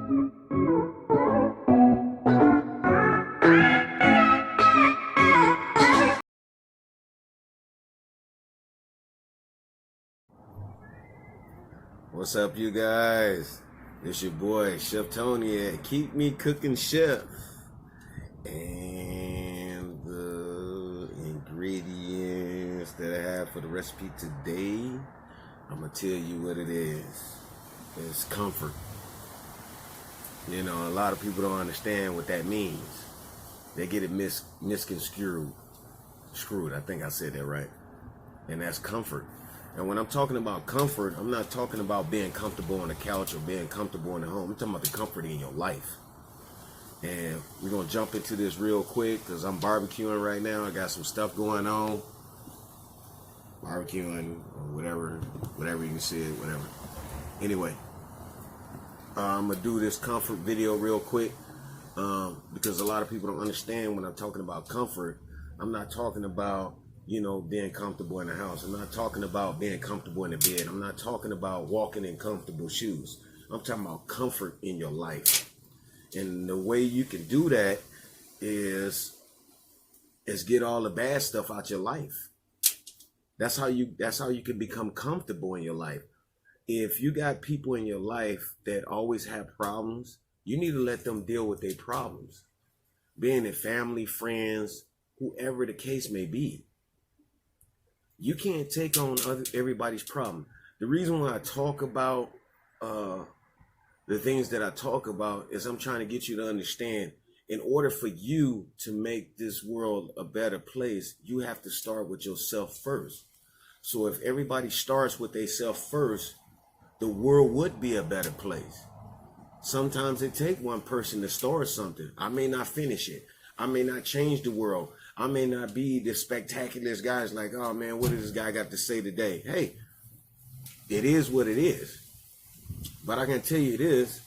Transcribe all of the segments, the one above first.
What's up, you guys? It's your boy Chef Tony at KeepMeChef, and the ingredients that I have for the recipe today, I'm gonna tell you what it is. It's comfort. You know, a lot of people don't understand what that means. They get it misconstrued. I think I said that right. And that's comfort. And when I'm talking about comfort, I'm not talking about being comfortable on the couch or being comfortable in the home. I'm talking about the comfort in your life. And we're going to jump into this real quick because I'm barbecuing right now. I got some stuff going on. Barbecuing or whatever you can see it, whatever. Anyway, I'm going to do this comfort video real quick because a lot of people don't understand when I'm talking about comfort. I'm not talking about, you know, being comfortable in the house. I'm not talking about being comfortable in the bed. I'm not talking about walking in comfortable shoes. I'm talking about comfort in your life. And the way you can do that is get all the bad stuff out your life. That's how you can become comfortable in your life. If you got people in your life that always have problems, you need to let them deal with their problems. Being it family, friends, whoever the case may be. You can't take on everybody's problem. The reason why I talk about the things that I talk about is I'm trying to get you to understand, in order for you to make this world a better place, you have to start with yourself first. So if everybody starts with themselves first, the world would be a better place. Sometimes it takes one person to start something. I may not finish it. I may not change the world. I may not be the spectacular guys like, oh man, what does this guy got to say today? Hey, it is what it is. But I can tell you this,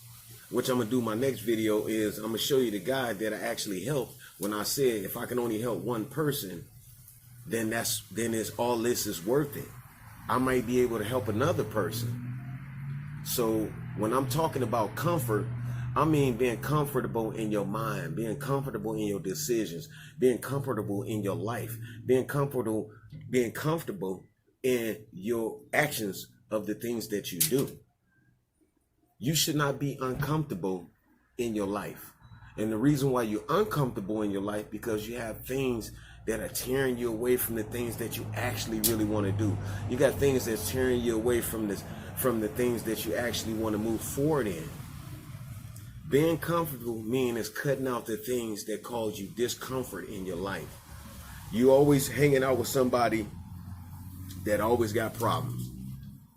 which I'm going to do my next video, is I'm going to show you the guy that I actually helped when I said if I can only help one person, then it's all this is worth it. I might be able to help another person. So when I'm talking about comfort, I mean being comfortable in your mind, being comfortable in your decisions, being comfortable in your life, being comfortable in your actions of the things that you do. You should not be uncomfortable in your life. And the reason why you're uncomfortable in your life, because you have things that are tearing you away from the things that you actually really want to do. You got things that's tearing you away from the things that you actually want to move forward in. Being comfortable means cutting out the things that cause you discomfort in your life. You always hanging out with somebody that always got problems.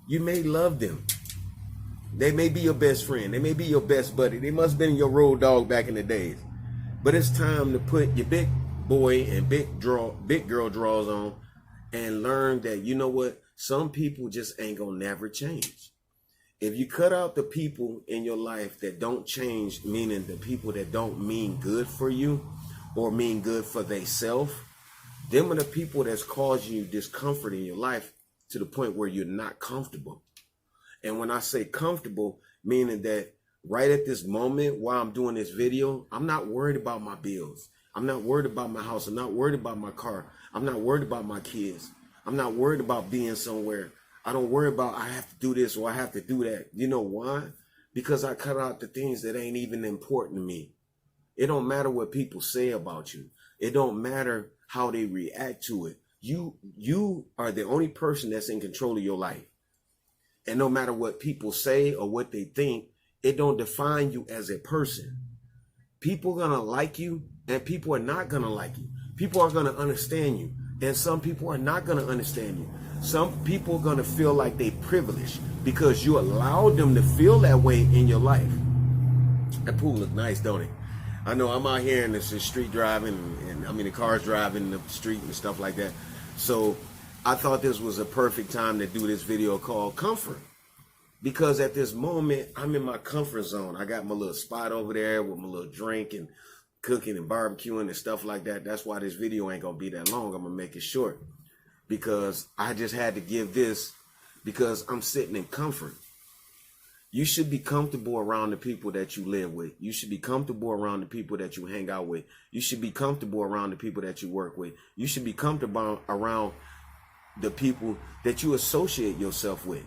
You may love them. They may be your best friend. They may be your best buddy. They must have been your road dog back in the days. But it's time to put your big boy and big girl drawers on and learn that, you know what? Some people just ain't gonna never change. If you cut out the people in your life that don't change, meaning the people that don't mean good for you or mean good for themselves, them are the people that's causing you discomfort in your life to the point where you're not comfortable. And when I say comfortable, meaning that right at this moment while I'm doing this video, I'm not worried about my bills. I'm not worried about my house. I'm not worried about my car. I'm not worried about my kids. I'm not worried about being somewhere. I don't worry about I have to do this or I have to do that. You know why? Because I cut out the things that ain't even important to me. It don't matter what people say about you. It don't matter how they react to it. You are the only person that's in control of your life. And no matter what people say or what they think, it don't define you as a person. People are gonna like you and people are not gonna like you. People are gonna understand you and some people are not gonna understand you. Some people are going to feel like they privileged because you allowed them to feel that way in your life. That pool look nice, don't it? I know I'm out here in the street driving, and I mean the cars driving the street and stuff like that. So I thought this was a perfect time to do this video called Comfort. Because at this moment, I'm in my comfort zone. I got my little spot over there with my little drink and cooking and barbecuing and stuff like that. That's why this video ain't going to be that long. I'm going to make it short. Because I just had to give this because I'm sitting in comfort. You should be comfortable around the people that you live with. You should be comfortable around the people that you hang out with. You should be comfortable around the people that you work with. You should be comfortable around the people that you associate yourself with.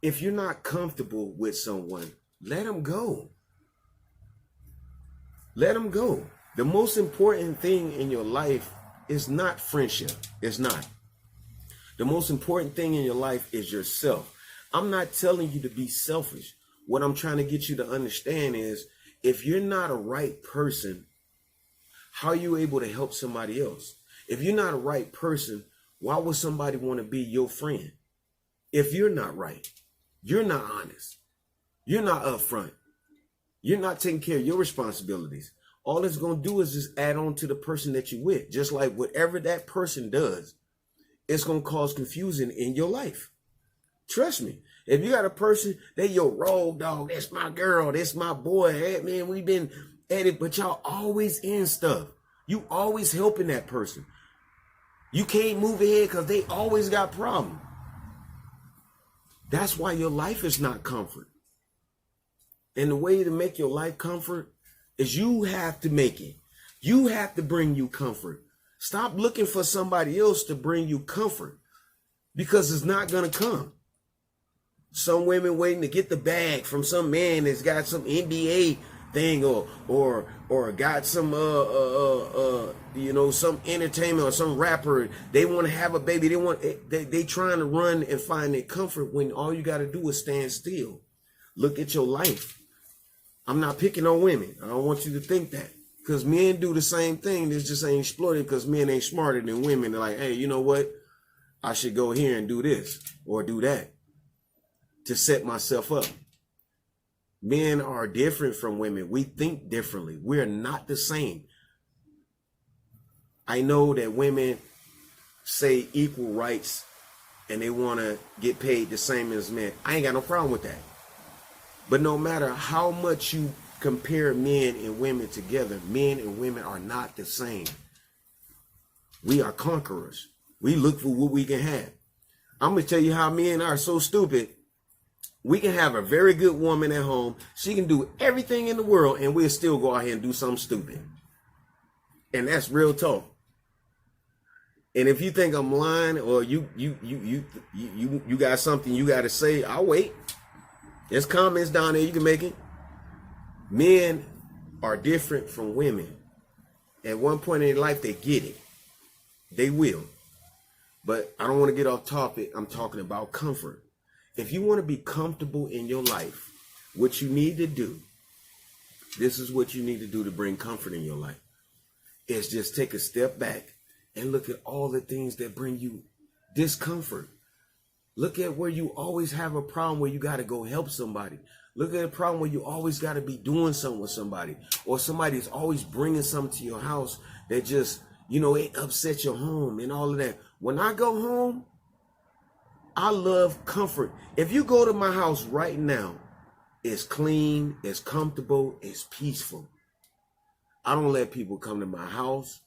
If you're not comfortable with someone, let them go. Let them go. The most important thing in your life is not friendship. It's not. The most important thing in your life is yourself. I'm not telling you to be selfish. What I'm trying to get you to understand is, if you're not a right person, how are you able to help somebody else? If you're not a right person, why would somebody want to be your friend? If you're not right, you're not honest, you're not upfront, you're not taking care of your responsibilities, all it's going to do is just add on to the person that you're with. Just like whatever that person does, it's going to cause confusion in your life. Trust me. If you got a person, they your road dog, that's my girl, that's my boy, hey, man, we've been at it, but y'all always in stuff. You always helping that person. You can't move ahead because they always got problems. That's why your life is not comfort. And the way to make your life comfort is you have to make it. You have to bring you comfort. Stop looking for somebody else to bring you comfort, because it's not going to come. Some women waiting to get the bag from some man that's got some NBA thing or got some some entertainment or some rapper. They want to have a baby. They trying to run and find their comfort when all you got to do is stand still. Look at your life. I'm not picking on women. I don't want you to think that, because men do the same thing. This just ain't exploited because men ain't smarter than women. They're like, hey, you know what? I should go here and do this or do that to set myself up. Men are different from women. We think differently. We're not the same. I know that women say equal rights and they want to get paid the same as men. I ain't got no problem with that. But no matter how much you compare men and women together, men and women are not the same. We are conquerors. We look for what we can have. I'm going to tell you how men are so stupid. We can have a very good woman at home. She can do everything in the world, and we'll still go out here and do something stupid. And that's real talk. And if you think I'm lying or you got something you got to say, I'll wait. There's comments down there. You can make it. Men are different from women. At one point in their life, they get it. They will. But I don't want to get off topic. I'm talking about comfort. If you want to be comfortable in your life, what you need to do, this is what you need to do to bring comfort in your life, is just take a step back and look at all the things that bring you discomfort. Look at where you always have a problem where you got to go help somebody. Look at a problem where you always got to be doing something with somebody, or somebody's always bringing something to your house that just, it upsets your home and all of that. When I go home, I love comfort. If you go to my house right now, it's clean, it's comfortable, it's peaceful. I don't let people come to my house.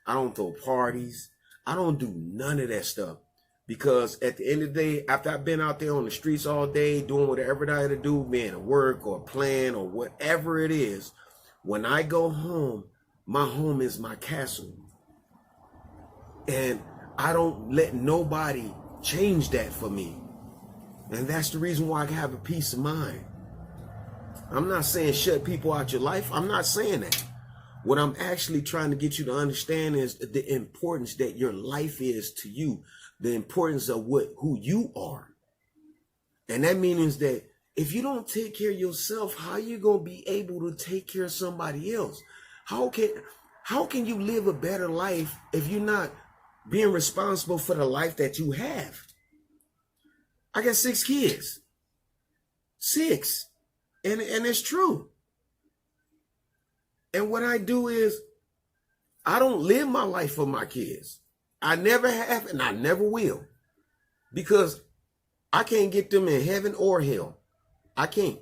I don't throw parties. I don't do none of that stuff. Because at the end of the day, after I've been out there on the streets all day, doing whatever I had to do, man, at work or plan or whatever it is, when I go home, my home is my castle. And I don't let nobody change that for me. And that's the reason why I can have a peace of mind. I'm not saying shut people out your life. I'm not saying that. What I'm actually trying to get you to understand is the importance that your life is to you, the importance of who you are. And that means that if you don't take care of yourself, how are you going to be able to take care of somebody else? How can you live a better life if you're not being responsible for the life that you have? I got 6 kids. 6. And it's true. And what I do is I don't live my life for my kids. I never have and I never will. Because I can't get them in heaven or hell. I can't.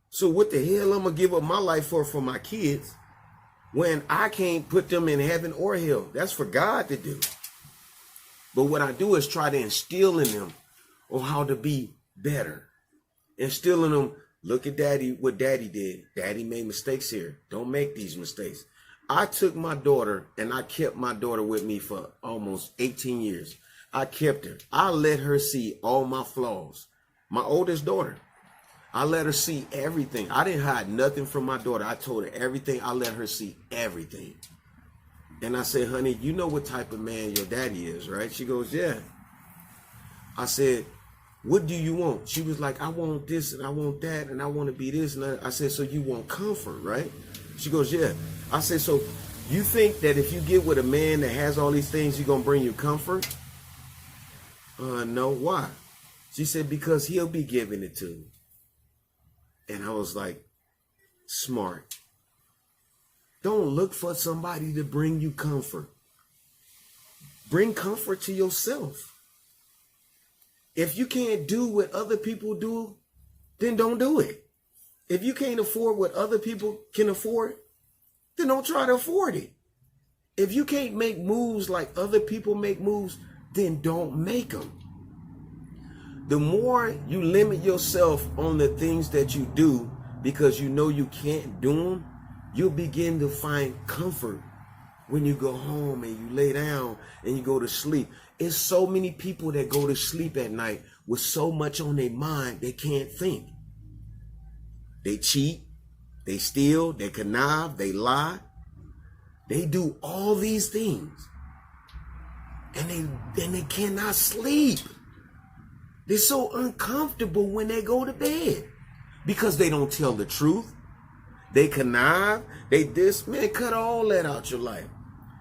So what the hell I'm going to give up my life for my kids when I can't put them in heaven or hell? That's for God to do. But what I do is try to instill in them on how to be better. instilling them, look at daddy, what daddy did. Daddy made mistakes here. Don't make these mistakes. I took my daughter and I kept my daughter with me for almost 18 years. I kept her. I let her see all my flaws. My oldest daughter, I let her see everything. I didn't hide nothing from my daughter. I told her everything. I let her see everything. And I said, honey, you know what type of man your daddy is, right? She goes, yeah. I said, what do you want? She was like, I want this and I want that and I want to be this. And I said, so you want comfort, right? She goes, yeah. I said, so you think that if you get with a man that has all these things, he's going to bring you comfort? No. Why? She said, because he'll be giving it to you. And I was like, smart. Don't look for somebody to bring you comfort. Bring comfort to yourself. If you can't do what other people do, then don't do it. If you can't afford what other people can afford, then don't try to afford it. If you can't make moves like other people make moves, then don't make them. The more you limit yourself on the things that you do because you know you can't do them, you'll begin to find comfort when you go home and you lay down and you go to sleep. It's so many people that go to sleep at night with so much on their mind they can't think. They cheat, they steal, they connive, they lie. They do all these things. And they cannot sleep. They're so uncomfortable when they go to bed because they don't tell the truth. They connive, man, cut all that out your life.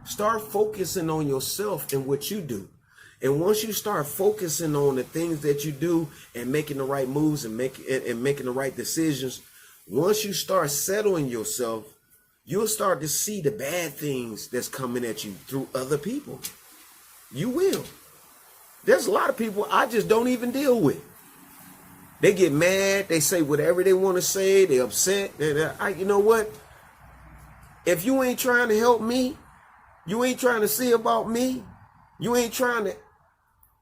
Start focusing on yourself and what you do. And once you start focusing on the things that you do and making the right moves and making the right decisions, once you start settling yourself, you'll start to see the bad things that's coming at you through other people. You will. There's a lot of people I just don't even deal with. They get mad. They say whatever they want to say. They're upset. You know what? If you ain't trying to help me, you ain't trying to see about me, you ain't trying to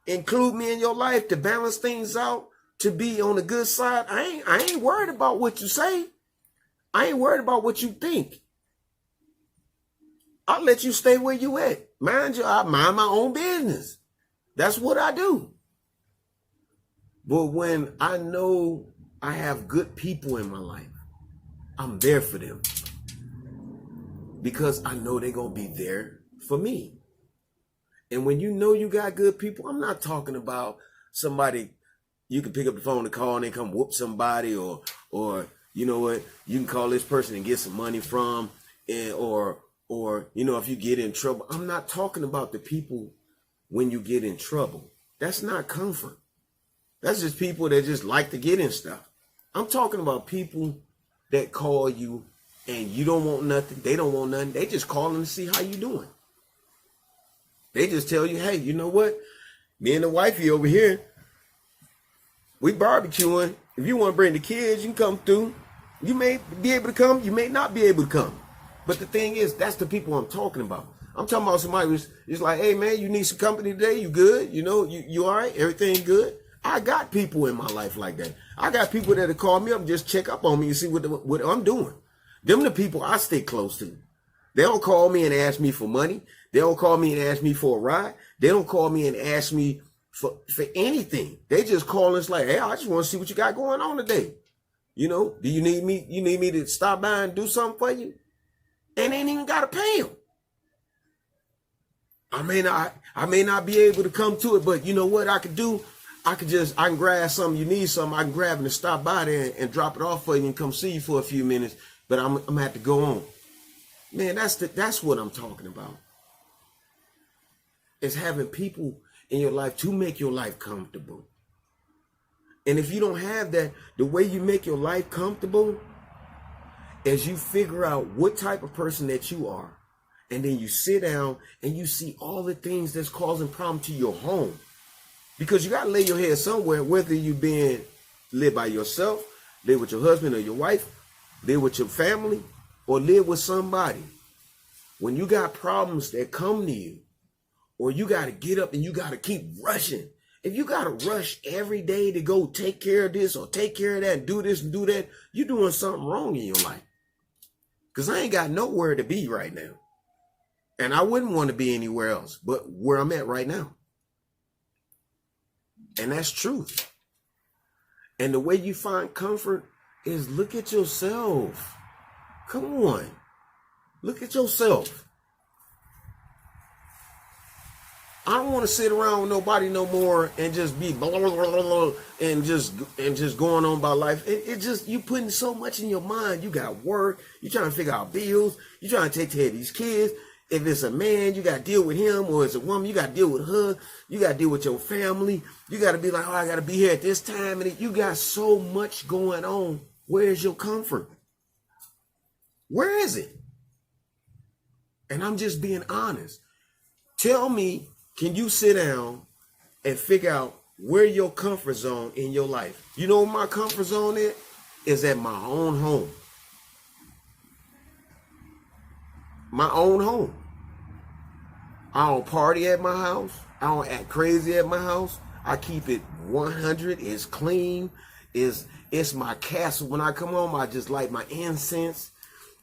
include me in your life to balance things out, to be on the good side, I ain't worried about what you say. I ain't worried about what you think. I'll let you stay where you at. Mind you, I mind my own business. That's what I do. But when I know I have good people in my life, I'm there for them. Because I know they're going to be there for me. And when you know you got good people, I'm not talking about somebody you can pick up the phone and call and they come whoop somebody, or you know what, you can call this person and get some money from, or you know, if you get in trouble. I'm not talking about the people when you get in trouble. That's not comfort. That's just people that just like to get in stuff. I'm talking about people that call you and you don't want nothing. They don't want nothing. They just calling to see how you doing. They just tell you, hey, you know what? Me and the wifey over here, we barbecuing. If you want to bring the kids, you can come through. You may be able to come. You may not be able to come. But the thing is, that's the people I'm talking about. I'm talking about somebody who's just like, hey, man, you need some company today? You good? You know, you all right? Everything good? I got people in my life like that. I got people that call me up and just check up on me and see what I'm doing. Them the people I stay close to. They don't call me and ask me for money. They don't call me and ask me for a ride. They don't call me and ask me for anything. They just call us like, hey, I just want to see what you got going on today. You know, do you need me? You need me to stop by and do something for you? And ain't even got to pay them. I may not be able to come to it, but you know what I could do? I can grab something. You need something, I can grab it and stop by there and drop it off for you and come see you for a few minutes. But I'm gonna have to go on. Man, that's what I'm talking about. It's having people in your life to make your life comfortable. And if you don't have that, the way you make your life comfortable is you figure out what type of person that you are. And then you sit down and you see all the things that's causing problem to your home. Because you got to lay your head somewhere, whether you live by yourself, live with your husband or your wife, live with your family, or live with somebody. When you got problems that come to you, or you got to get up and you got to keep rushing If you got to rush every day to go take care of this or take care of that and do this and do that, you're doing something wrong in your life. Because I ain't got nowhere to be right now. And I wouldn't want to be anywhere else but where I'm at right now. And that's truth. And the way you find comfort is look at yourself. Come on. Look at yourself. I don't want to sit around with nobody no more and just be blah, blah, blah, blah, and just going on by life. It just, you putting so much in your mind. You got work. You trying to figure out bills. You trying to take care of these kids. If it's a man, you got to deal with him, or it's a woman, you got to deal with her. You got to deal with your family. You got to be like, oh, I got to be here at this time. And you got so much going on. Where's your comfort? Where is it? And I'm just being honest. Tell me, can you sit down and figure out where your comfort zone in your life? You know what my comfort zone is at my own home. My own home. I don't party at my house. I don't act crazy at my house. I keep it 100. It's clean. It's my castle. When I come home, I just light my incense,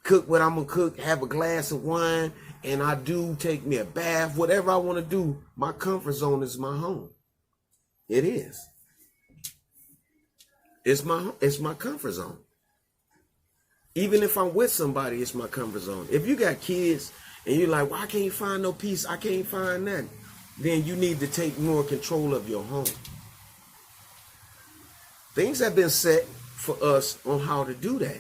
cook what I'm going to cook, have a glass of wine, and I do take me a bath. Whatever I want to do, my comfort zone is my home. It is. It's my comfort zone. Even if I'm with somebody, it's my comfort zone. If you got kids and you're like, well, I can't find no peace, I can't find nothing, then you need to take more control of your home. Things have been set for us on how to do that.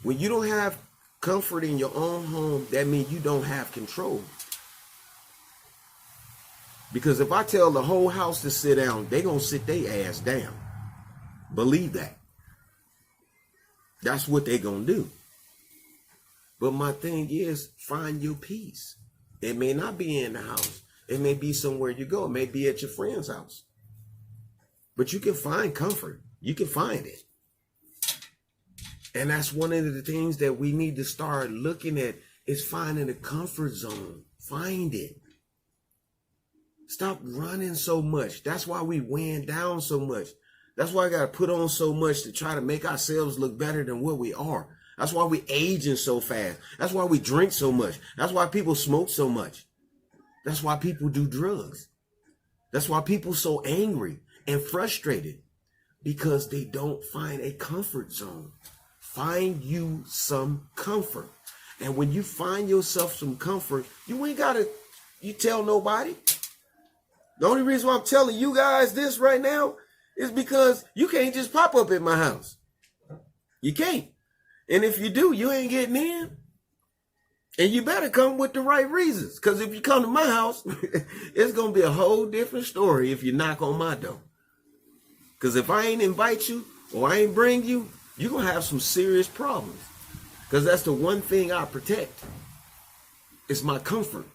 When you don't have comfort in your own home, that means you don't have control. Because if I tell the whole house to sit down, they're going to sit their ass down. Believe that. That's what they're going to do. But my thing is, find your peace. It may not be in the house. It may be somewhere you go. It may be at your friend's house. But you can find comfort. You can find it. And that's one of the things that we need to start looking at, is finding a comfort zone. Find it. Stop running so much. That's why we weighing down so much. That's why I got to put on so much to try to make ourselves look better than what we are. That's why we aging so fast. That's why we drink so much. That's why people smoke so much. That's why people do drugs. That's why people so angry and frustrated, because they don't find a comfort zone. Find you some comfort. And when you find yourself some comfort, you ain't got to, you tell nobody. The only reason why I'm telling you guys this right now is because you can't just pop up at my house. You can't. And if you do, you ain't getting in. And you better come with the right reasons. Because if you come to my house, it's going to be a whole different story if you knock on my door. Because if I ain't invite you or I ain't bring you, you're going to have some serious problems. Because that's the one thing I protect. It's my comfort.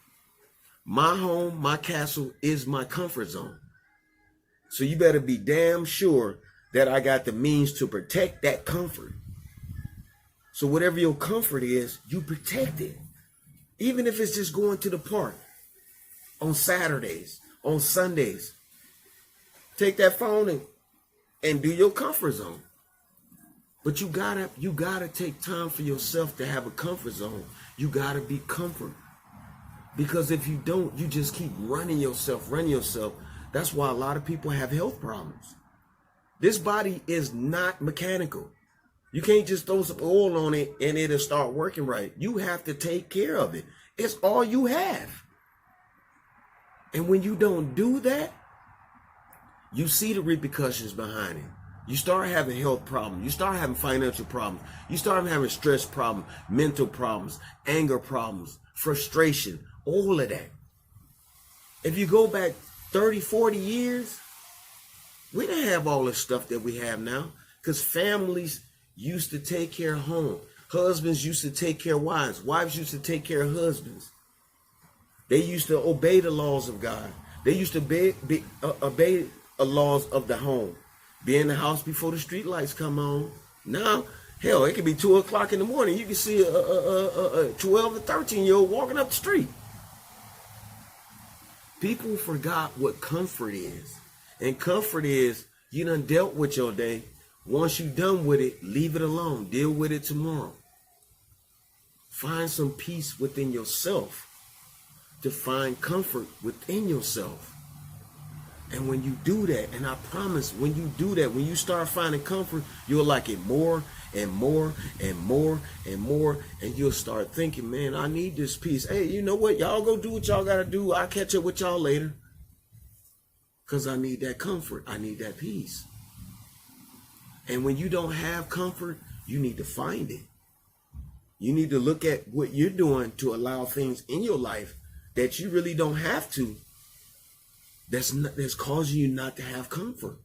My home, my castle is my comfort zone. So you better be damn sure that I got the means to protect that comfort. So whatever your comfort is, you protect it. Even if it's just going to the park on Saturdays, on Sundays. Take that phone and do your comfort zone. But you gotta take time for yourself to have a comfort zone. You gotta be comfort. Because if you don't, you just keep running yourself. That's why a lot of people have health problems. This body is not mechanical. You can't just throw some oil on it and it'll start working right. You have to take care of it. It's all you have. And when you don't do that, you see the repercussions behind it. You start having health problems. You start having financial problems. You start having stress problems, mental problems, anger problems, frustration, all of that. If you go back 30, 40 years, we didn't have all the stuff that we have now, because families used to take care of home. Husbands used to take care of wives. Wives used to take care of husbands. They used to obey the laws of God. They used to obey the laws of the home. Be in the house before the street lights come on. Now, hell, it could be 2 o'clock in the morning. You can see a 12 or 13-year-old walking up the street. People forgot what comfort is. And comfort is you done dealt with your day. Once you done with it, leave it alone. Deal with it tomorrow. Find some peace within yourself to find comfort within yourself. And when you do that, and I promise, when you do that, when you start finding comfort, you'll like it more and more and more and more. And you'll start thinking, man, I need this peace. Hey, you know what? Y'all go do what y'all got to do. I'll catch up with y'all later. Because I need that comfort. I need that peace. And when you don't have comfort, you need to find it. You need to look at what you're doing to allow things in your life that you really don't have to. That's causing you not to have comfort.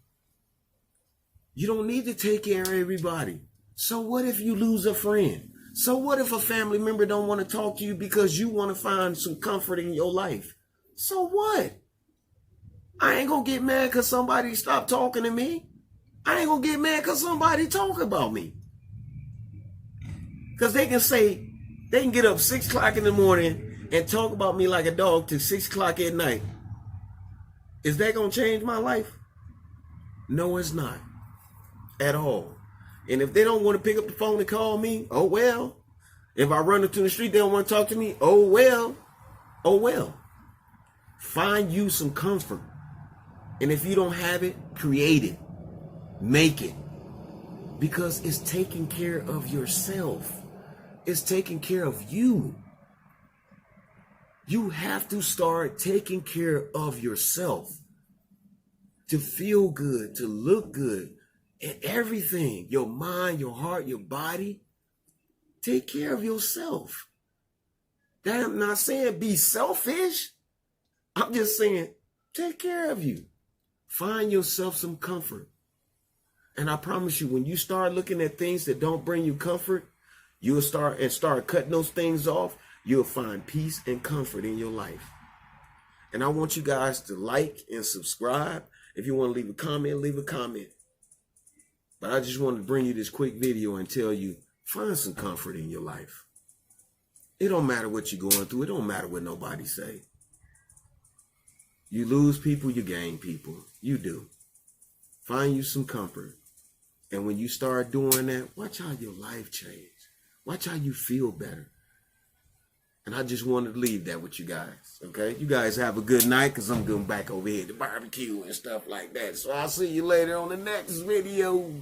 You don't need to take care of everybody. So what if you lose a friend? So what if a family member don't want to talk to you because you want to find some comfort in your life? So what? I ain't gonna get mad because somebody stopped talking to me. I ain't gonna get mad because somebody talk about me. Because they can get up 6 o'clock in the morning and talk about me like a dog till 6 o'clock at night. Is that going to change my life? No, it's not. At all. And if they don't want to pick up the phone and call me, oh well. If I run into the street, they don't want to talk to me, oh well. Oh well. Find you some comfort. And if you don't have it, create it. Make it. Because it's taking care of yourself. It's taking care of you. You have to start taking care of yourself to feel good, to look good, and everything. Your mind, your heart, your body. Take care of yourself. That I'm not saying be selfish. I'm just saying take care of you. Find yourself some comfort. And I promise you, when you start looking at things that don't bring you comfort, you'll start cutting those things off. You'll find peace and comfort in your life. And I want you guys to like and subscribe. If you want to leave a comment, leave a comment. But I just wanted to bring you this quick video and tell you, find some comfort in your life. It don't matter what you're going through. It don't matter what nobody say. You lose people, you gain people. You do. Find you some comfort. And when you start doing that, watch how your life change. Watch how you feel better. And I just wanted to leave that with you guys, okay? You guys have a good night because I'm going back over here to barbecue and stuff like that. So I'll see you later on the next video.